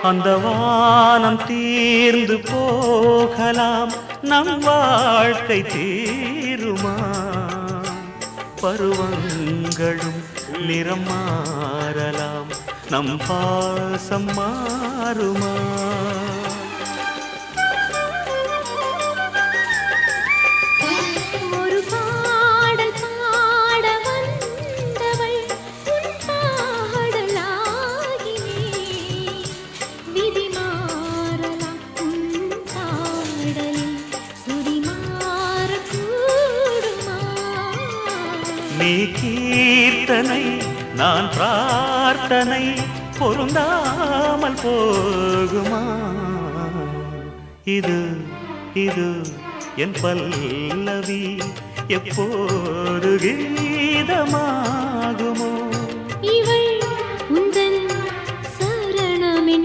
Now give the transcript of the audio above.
அந்த வானம் தீர்ந்து போகலாம், நம் வாழ்க்கை தீருமா? பருவங்களும் நிறம் மாறலாம், நம் பாசம் மாறுமா? நீ கீர்த்தனை நான் பிரார்த்தனை, பொருந்தாமல் போகுமா? இது இது என் பல்லவி எப்போது கீதமாகுமோ? இவள்